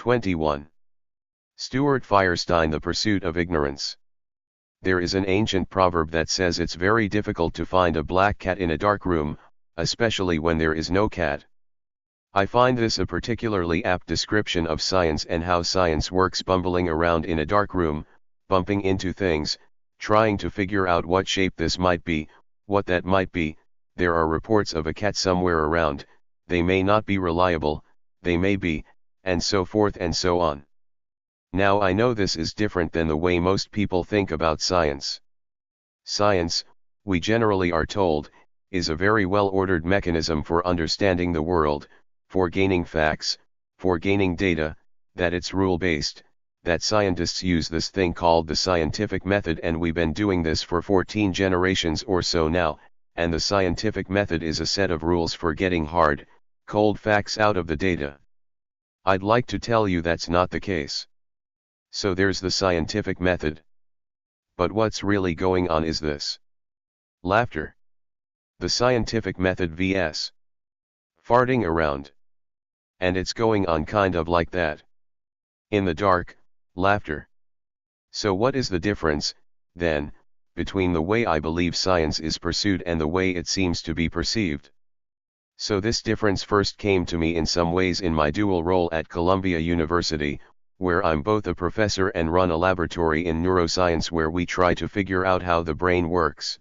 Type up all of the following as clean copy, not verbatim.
21. Stuart Firestein, The Pursuit of Ignorance. There is an ancient proverb that says it's very difficult to find a black cat in a dark room, especially when there is no cat. I find this a particularly apt description of science and how science works, bumbling around in a dark room, bumping into things, trying to figure out what shape this might be, what that might be. There are reports of a cat somewhere around, they may not be reliable, they may be, and so forth and so on. Now I know this is different than the way most people think about science. Science, we generally are told, is a very well-ordered mechanism for understanding the world, for gaining facts, for gaining data, that it's rule-based, that scientists use this thing called the scientific method, and we've been doing this for 14 generations or so now, and the scientific method is a set of rules for getting hard, cold facts out of the data. I'd like to tell you that's not the case. So there's the scientific method. But what's really going on is this. Laughter. The scientific method vs. farting around. And it's going on kind of like that. In the dark, laughter. So what is the difference, then, between the way I believe science is pursued and the way it seems to be perceived? So this difference first came to me in some ways in my dual role at Columbia University, where I'm both a professor and run a laboratory in neuroscience where we try to figure out how the brain works.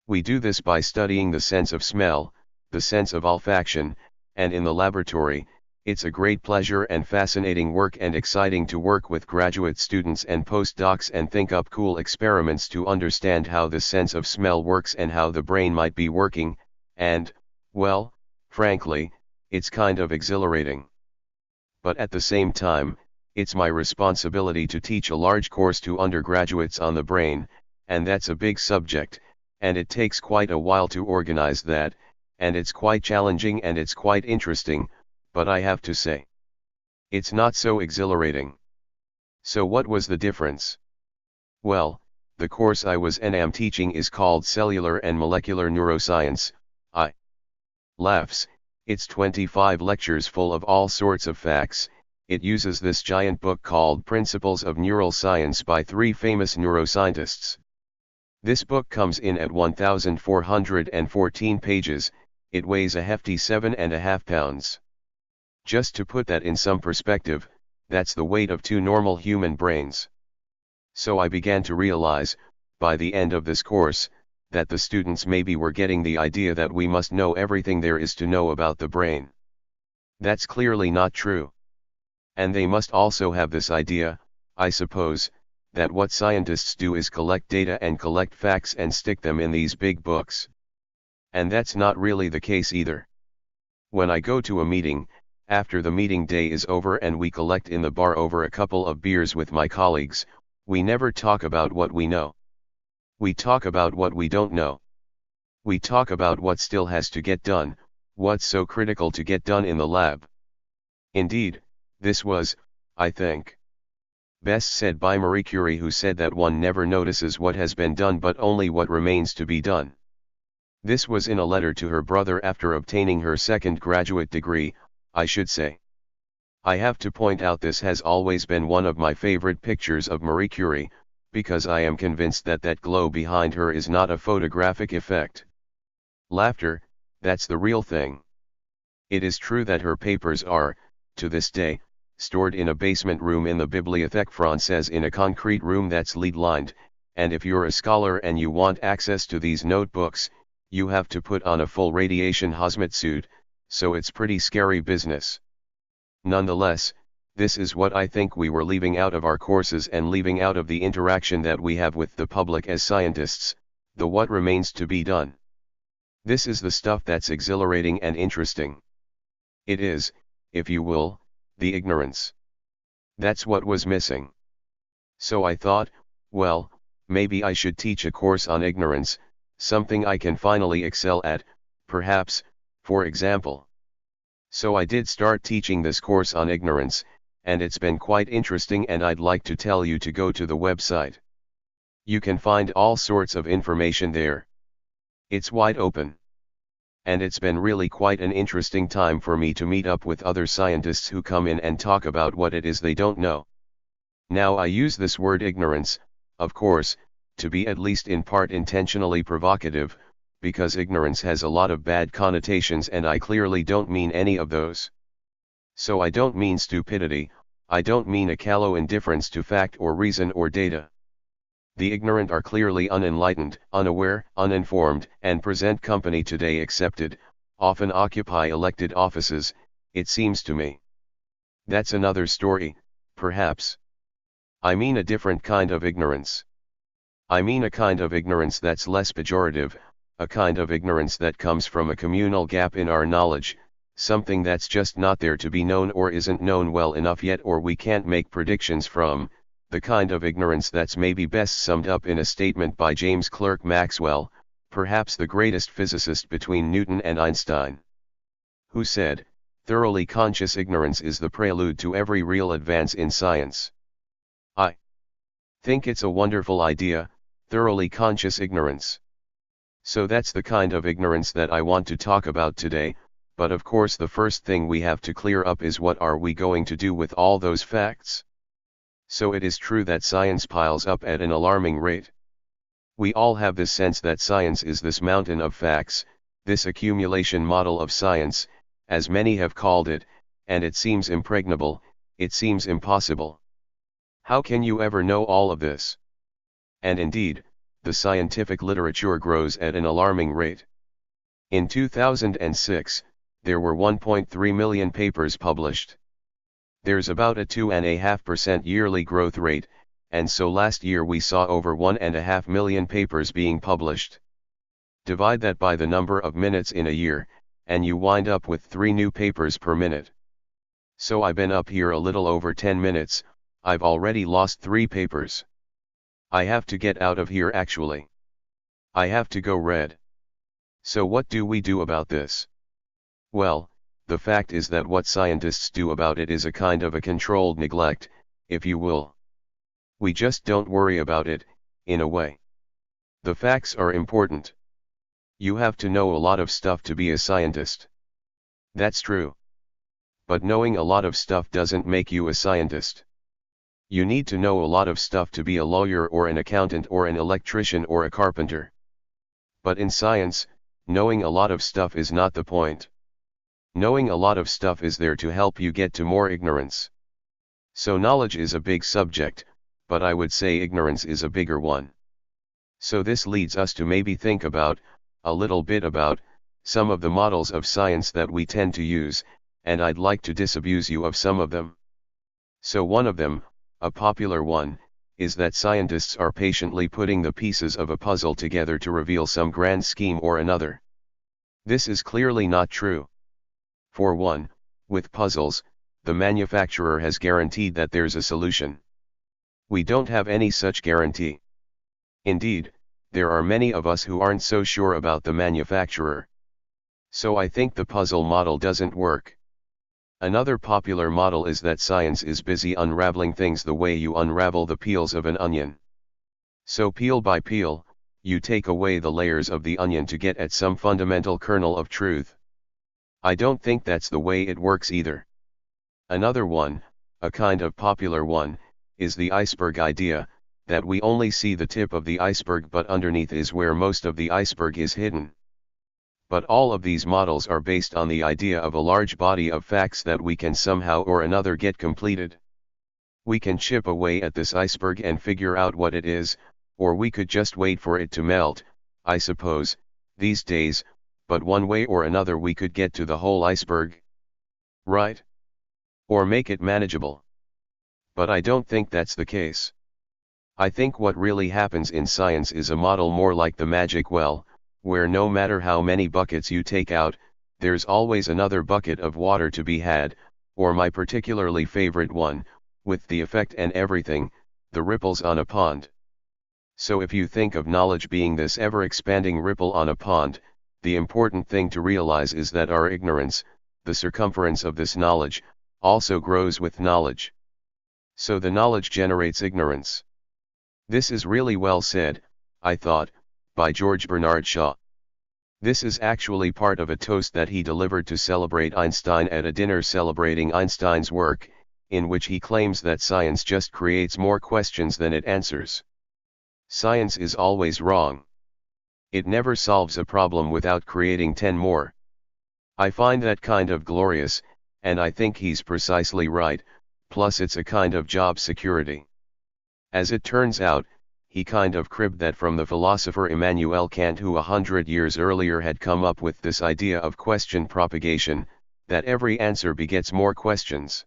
We do this by studying the sense of smell, the sense of olfaction, and in the laboratory, it's a great pleasure and fascinating work and exciting to work with graduate students and postdocs and think up cool experiments to understand how the sense of smell works and how the brain might be working, and, well, frankly, it's kind of exhilarating. But at the same time, it's my responsibility to teach a large course to undergraduates on the brain, and that's a big subject, and it takes quite a while to organize that, and it's quite challenging and it's quite interesting, but I have to say, it's not so exhilarating. So what was the difference? Well, the course I was and am teaching is called Cellular and Molecular Neuroscience. Laughs, it's 25 lectures full of all sorts of facts. It uses this giant book called Principles of Neural Science by 3 famous neuroscientists. This book comes in at 1,414 pages, it weighs a hefty 7.5 pounds. Just to put that in some perspective, that's the weight of 2 normal human brains. So I began to realize, by the end of this course, that the students maybe were getting the idea that we must know everything there is to know about the brain. That's clearly not true. And they must also have this idea, I suppose, that what scientists do is collect data and collect facts and stick them in these big books. And that's not really the case either. When I go to a meeting, after the meeting day is over and we collect in the bar over a couple of beers with my colleagues, we never talk about what we know. We talk about what we don't know. We talk about what still has to get done, what's so critical to get done in the lab. Indeed, this was, I think, best said by Marie Curie, who said that one never notices what has been done but only what remains to be done. This was in a letter to her brother after obtaining her second graduate degree, I should say. I have to point out this has always been one of my favorite pictures of Marie Curie, because I am convinced that that glow behind her is not a photographic effect. Laughter, that's the real thing. It is true that her papers are, to this day, stored in a basement room in the Bibliothèque Française in a concrete room that's lead-lined, and if you're a scholar and you want access to these notebooks, you have to put on a full radiation hazmat suit, so it's pretty scary business. Nonetheless, this is what I think we were leaving out of our courses and leaving out of the interaction that we have with the public as scientists, the what remains to be done. This is the stuff that's exhilarating and interesting. It is, if you will, the ignorance. That's what was missing. So I thought, well, maybe I should teach a course on ignorance, something I can finally excel at, perhaps, for example. So I did start teaching this course on ignorance, and it's been quite interesting, and I'd like to tell you to go to the website. You can find all sorts of information there. It's wide open. and it's been really quite an interesting time for me to meet up with other scientists who come in and talk about what it is they don't know. Now I use this word ignorance, of course, to be at least in part intentionally provocative, because ignorance has a lot of bad connotations and I clearly don't mean any of those. So I don't mean stupidity, I don't mean a callow indifference to fact or reason or data. The ignorant are clearly unenlightened, unaware, uninformed, and present company today accepted, often occupy elected offices, it seems to me. That's another story, perhaps. I mean a different kind of ignorance. I mean a kind of ignorance that's less pejorative, a kind of ignorance that comes from a communal gap in our knowledge, something that's just not there to be known or isn't known well enough yet or we can't make predictions from, the kind of ignorance that's maybe best summed up in a statement by James Clerk Maxwell, perhaps the greatest physicist between Newton and Einstein, who said, "Thoroughly conscious ignorance is the prelude to every real advance in science." I think it's a wonderful idea, thoroughly conscious ignorance. So that's the kind of ignorance that I want to talk about today, but of course the first thing we have to clear up is what are we going to do with all those facts? So it is true that science piles up at an alarming rate. We all have this sense that science is this mountain of facts, this accumulation model of science, as many have called it, and it seems impregnable, it seems impossible. How can you ever know all of this? And indeed, the scientific literature grows at an alarming rate. In 2006, there were 1.3 million papers published. There's about a 2.5% yearly growth rate, and so last year we saw over 1.5 million papers being published. Divide that by the number of minutes in a year, and you wind up with 3 new papers per minute. So I've been up here a little over 10 minutes, I've already lost 3 papers. I have to get out of here actually. I have to go read. So what do we do about this? Well, the fact is that what scientists do about it is a kind of a controlled neglect, if you will. We just don't worry about it, in a way. The facts are important. You have to know a lot of stuff to be a scientist. That's true. But knowing a lot of stuff doesn't make you a scientist. You need to know a lot of stuff to be a lawyer or an accountant or an electrician or a carpenter. But in science, knowing a lot of stuff is not the point. Knowing a lot of stuff is there to help you get to more ignorance. So knowledge is a big subject, but I would say ignorance is a bigger one. So this leads us to maybe think about, a little bit about, some of the models of science that we tend to use, and I'd like to disabuse you of some of them. So one of them, a popular one, is that scientists are patiently putting the pieces of a puzzle together to reveal some grand scheme or another. This is clearly not true. For one, with puzzles, the manufacturer has guaranteed that there's a solution. We don't have any such guarantee. Indeed, there are many of us who aren't so sure about the manufacturer. So I think the puzzle model doesn't work. Another popular model is that science is busy unraveling things the way you unravel the peels of an onion. So peel by peel, you take away the layers of the onion to get at some fundamental kernel of truth. I don't think that's the way it works either. Another one, a kind of popular one, is the iceberg idea, that we only see the tip of the iceberg but underneath is where most of the iceberg is hidden. But all of these models are based on the idea of a large body of facts that we can somehow or another get completed. We can chip away at this iceberg and figure out what it is, or we could just wait for it to melt, I suppose, these days, but one way or another we could get to the whole iceberg. Right? Or make it manageable. But I don't think that's the case. I think what really happens in science is a model more like the magic well, where no matter how many buckets you take out, there's always another bucket of water to be had, or my particularly favorite one, with the effect and everything, the ripples on a pond. So if you think of knowledge being this ever-expanding ripple on a pond, the important thing to realize is that our ignorance, the circumference of this knowledge, also grows with knowledge. So the knowledge generates ignorance. This is really well said, I thought, by George Bernard Shaw. This is actually part of a toast that he delivered to celebrate Einstein at a dinner celebrating Einstein's work, in which he claims that science just creates more questions than it answers. Science is always wrong. It never solves a problem without creating 10 more. I find that kind of glorious, and I think he's precisely right, plus it's a kind of job security. As it turns out, he kind of cribbed that from the philosopher Immanuel Kant, who 100 years earlier had come up with this idea of question propagation, that every answer begets more questions.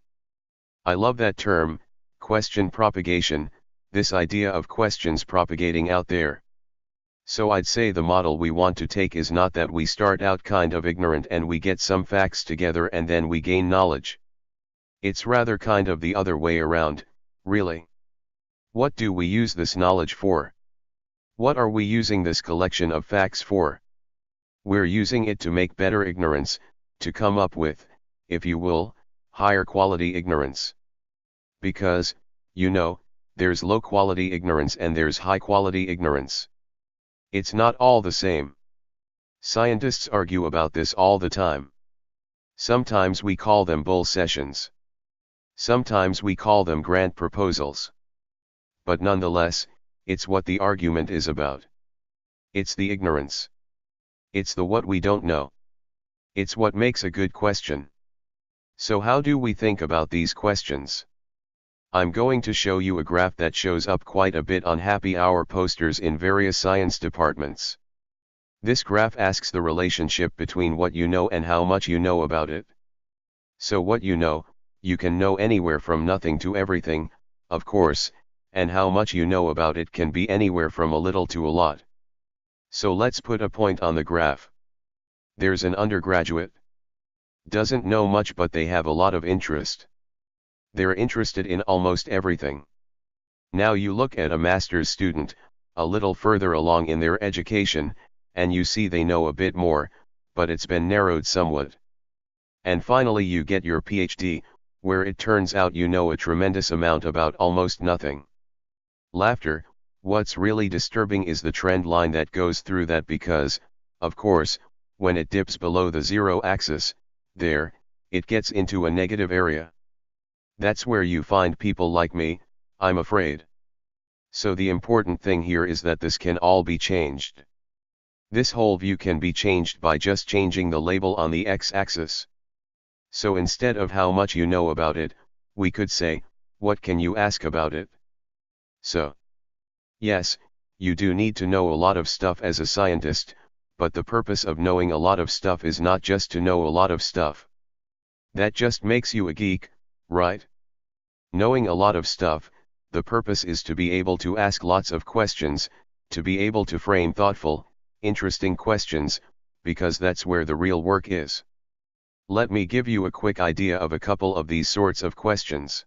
I love that term, question propagation, this idea of questions propagating out there. So I'd say the model we want to take is not that we start out kind of ignorant and we get some facts together and then we gain knowledge. It's rather kind of the other way around, really. What do we use this knowledge for? What are we using this collection of facts for? We're using it to make better ignorance, to come up with, if you will, higher quality ignorance. Because, you know, there's low quality ignorance and there's high quality ignorance. It's not all the same. Scientists argue about this all the time. Sometimes we call them bull sessions. Sometimes we call them grant proposals. But nonetheless, it's what the argument is about. It's the ignorance. It's the what we don't know. It's what makes a good question. So how do we think about these questions? I'm going to show you a graph that shows up quite a bit on happy hour posters in various science departments. This graph asks the relationship between what you know and how much you know about it. So what you know, you can know anywhere from nothing to everything, of course, and how much you know about it can be anywhere from a little to a lot. So let's put a point on the graph. There's an undergraduate. Doesn't know much, but they have a lot of interest. They're interested in almost everything. Now you look at a master's student, a little further along in their education, and you see they know a bit more, but it's been narrowed somewhat. And finally you get your PhD, where it turns out you know a tremendous amount about almost nothing. Laughter. What's really disturbing is the trend line that goes through that, because, of course, when it dips below the zero axis, there, it gets into a negative area. That's where you find people like me, I'm afraid. So the important thing here is that this can all be changed. This whole view can be changed by just changing the label on the x-axis. So instead of how much you know about it, we could say, what can you ask about it? So, yes, you do need to know a lot of stuff as a scientist, but the purpose of knowing a lot of stuff is not just to know a lot of stuff. That just makes you a geek, right? Knowing a lot of stuff, the purpose is to be able to ask lots of questions, to be able to frame thoughtful, interesting questions, because that's where the real work is. Let me give you a quick idea of a couple of these sorts of questions.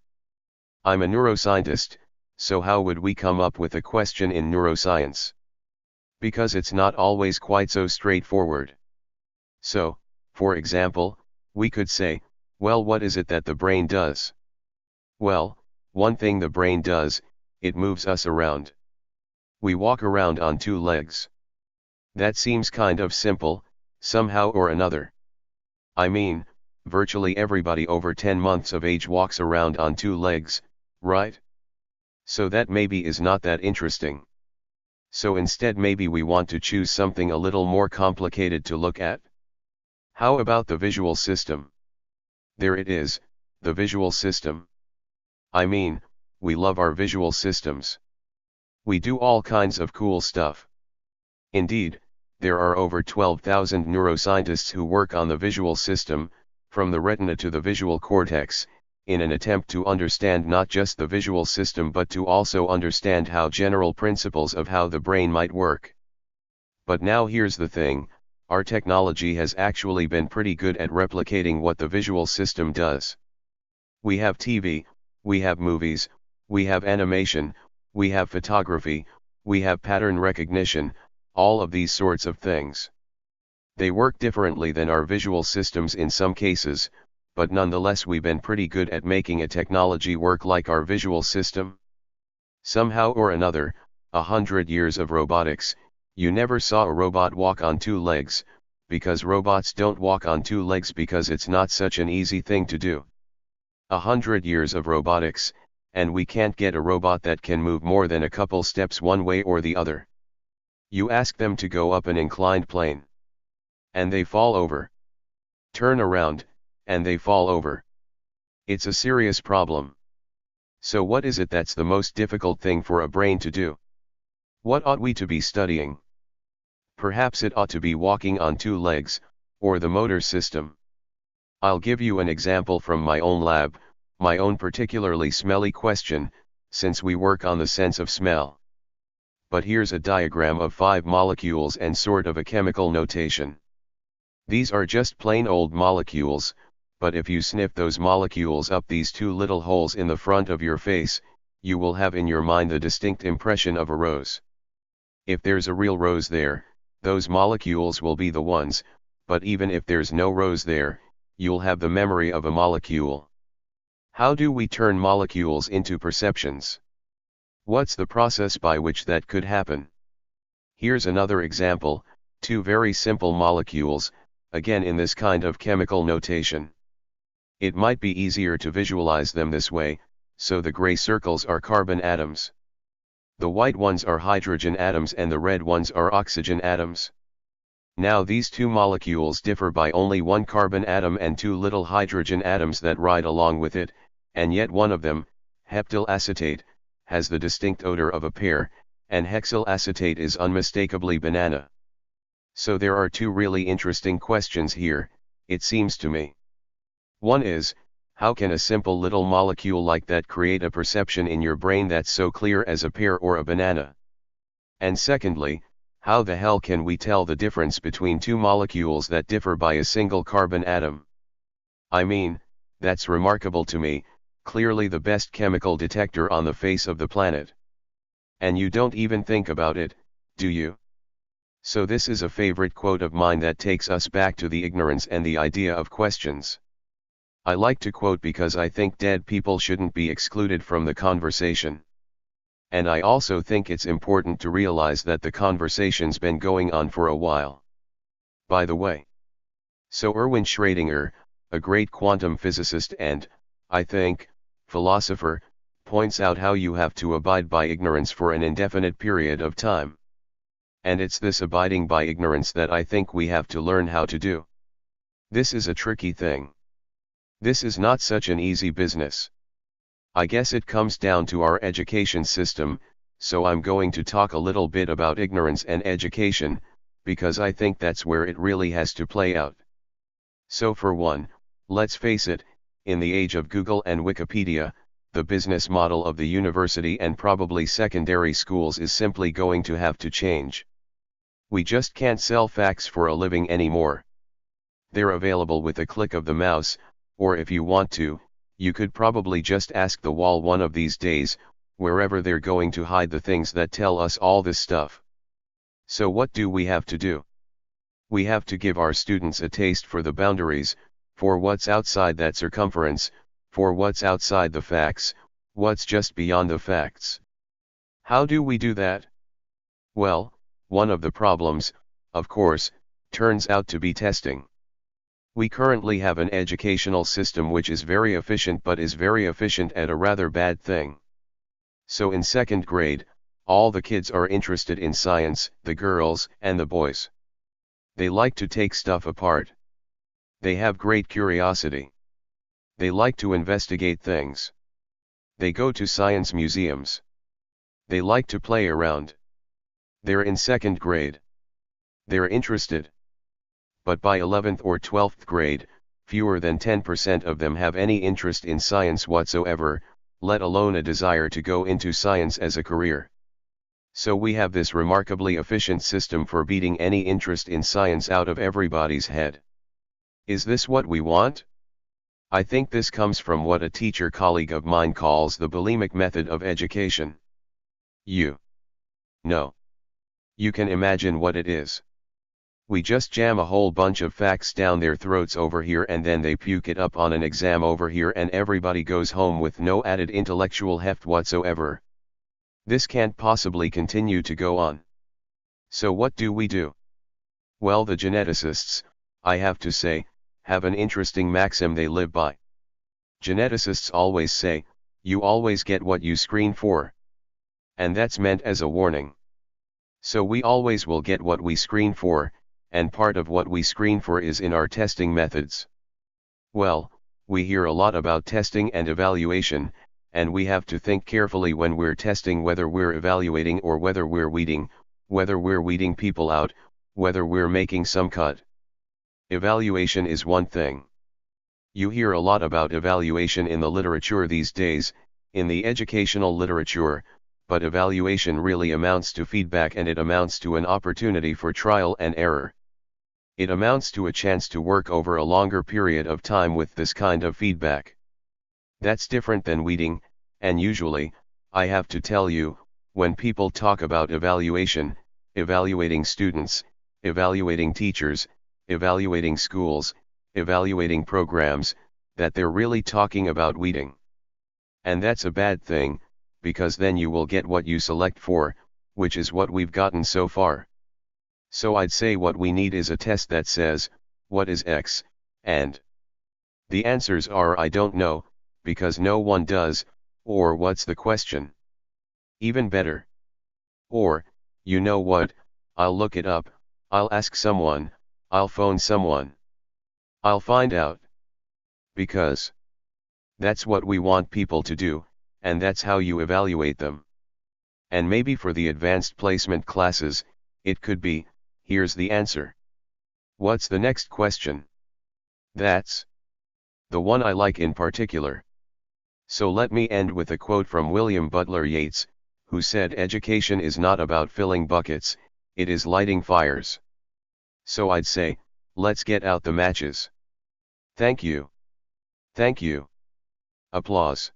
I'm a neuroscientist, so how would we come up with a question in neuroscience? Because it's not always quite so straightforward. So, for example, we could say, well, what is it that the brain does? Well, one thing the brain does, it moves us around. We walk around on two legs. That seems kind of simple, somehow or another. I mean, virtually everybody over 10 months of age walks around on two legs, right? So that maybe is not that interesting. So instead maybe we want to choose something a little more complicated to look at. How about the visual system? There it is, the visual system. I mean, we love our visual systems. We do all kinds of cool stuff. Indeed, there are over 12,000 neuroscientists who work on the visual system, from the retina to the visual cortex, in an attempt to understand not just the visual system but to also understand how general principles of how the brain might work. But now here's the thing, our technology has actually been pretty good at replicating what the visual system does. We have TV, we have movies, we have animation, we have photography, we have pattern recognition, all of these sorts of things. They work differently than our visual systems in some cases, but nonetheless we've been pretty good at making a technology work like our visual system. Somehow or another, 100 years of robotics, you never saw a robot walk on two legs, because robots don't walk on two legs because it's not such an easy thing to do. 100 years of robotics, and we can't get a robot that can move more than a couple steps one way or the other. You ask them to go up an inclined plane, and they fall over. Turn around, and they fall over. It's a serious problem. So what is it that's the most difficult thing for a brain to do? What ought we to be studying? Perhaps it ought to be walking on two legs, or the motor system. I'll give you an example from my own lab, my own particularly smelly question, since we work on the sense of smell. But here's a diagram of 5 molecules and sort of a chemical notation. These are just plain old molecules, but if you sniff those molecules up these 2 little holes in the front of your face, you will have in your mind the distinct impression of a rose. If there's a real rose there, those molecules will be the ones, but even if there's no rose there, you'll have the memory of a molecule. How do we turn molecules into perceptions? What's the process by which that could happen? Here's another example, 2 very simple molecules, again in this kind of chemical notation. It might be easier to visualize them this way, so the gray circles are carbon atoms. The white ones are hydrogen atoms and the red ones are oxygen atoms. Now these 2 molecules differ by only 1 carbon atom and 2 little hydrogen atoms that ride along with it, and yet one of them, heptyl acetate, has the distinct odor of a pear, and hexyl acetate is unmistakably banana. So there are 2 really interesting questions here, it seems to me. One is, how can a simple little molecule like that create a perception in your brain that's so clear as a pear or a banana? And secondly, how the hell can we tell the difference between 2 molecules that differ by a single carbon atom? I mean, that's remarkable to me, clearly the best chemical detector on the face of the planet. And you don't even think about it, do you? So this is a favorite quote of mine that takes us back to the ignorance and the idea of questions. I like to quote because I think dead people shouldn't be excluded from the conversation. And I also think it's important to realize that the conversation's been going on for a while. By the way. So Erwin Schrödinger, a great quantum physicist and, I think, philosopher, points out how you have to abide by ignorance for an indefinite period of time. And it's this abiding by ignorance that I think we have to learn how to do. This is a tricky thing. This is not such an easy business. I guess it comes down to our education system, so I'm going to talk a little bit about ignorance and education, because I think that's where it really has to play out. So for one, let's face it, in the age of Google and Wikipedia, the business model of the university and probably secondary schools is simply going to have to change. We just can't sell facts for a living anymore. They're available with a click of the mouse, or if you want to, you could probably just ask the wall one of these days, wherever they're going to hide the things that tell us all this stuff. So what do we have to do? We have to give our students a taste for the boundaries, for what's outside that circumference, for what's outside the facts, what's just beyond the facts. How do we do that? Well, one of the problems, of course, turns out to be testing. We currently have an educational system which is very efficient but is very efficient at a rather bad thing. So in 2nd grade, all the kids are interested in science, the girls and the boys. They like to take stuff apart. They have great curiosity. They like to investigate things. They go to science museums. They like to play around. They're in 2nd grade. They're interested. But by 11th or 12th grade, fewer than 10% of them have any interest in science whatsoever, let alone a desire to go into science as a career. So we have this remarkably efficient system for beating any interest in science out of everybody's head. Is this what we want? I think this comes from what a teacher colleague of mine calls the bulimic method of education. No. You can imagine what it is. We just jam a whole bunch of facts down their throats over here and then they puke it up on an exam over here and everybody goes home with no added intellectual heft whatsoever. This can't possibly continue to go on. So what do we do? Well, the geneticists, I have to say, have an interesting maxim they live by. Geneticists always say, you always get what you screen for. And that's meant as a warning. So we always will get what we screen for, and part of what we screen for is in our testing methods. Well, we hear a lot about testing and evaluation, and we have to think carefully when we're testing whether we're evaluating or whether we're weeding people out, whether we're making some cut. Evaluation is one thing. You hear a lot about evaluation in the literature these days, in the educational literature, but evaluation really amounts to feedback, and it amounts to an opportunity for trial and error. It amounts to a chance to work over a longer period of time with this kind of feedback. That's different than weeding, and usually, I have to tell you, when people talk about evaluation, evaluating students, evaluating teachers, evaluating schools, evaluating programs, that they're really talking about weeding. And that's a bad thing, because then you will get what you select for, which is what we've gotten so far. So I'd say what we need is a test that says, what is X, and the answers are I don't know, because no one does, or what's the question? Even better. Or, you know what, I'll look it up, I'll ask someone, I'll phone someone. I'll find out. Because that's what we want people to do, and that's how you evaluate them. And maybe for the advanced placement classes, it could be, here's the answer. What's the next question? That's the one I like in particular. So let me end with a quote from William Butler Yeats, who said education is not about filling buckets, it is lighting fires. So I'd say, let's get out the matches. Thank you. Thank you. Applause.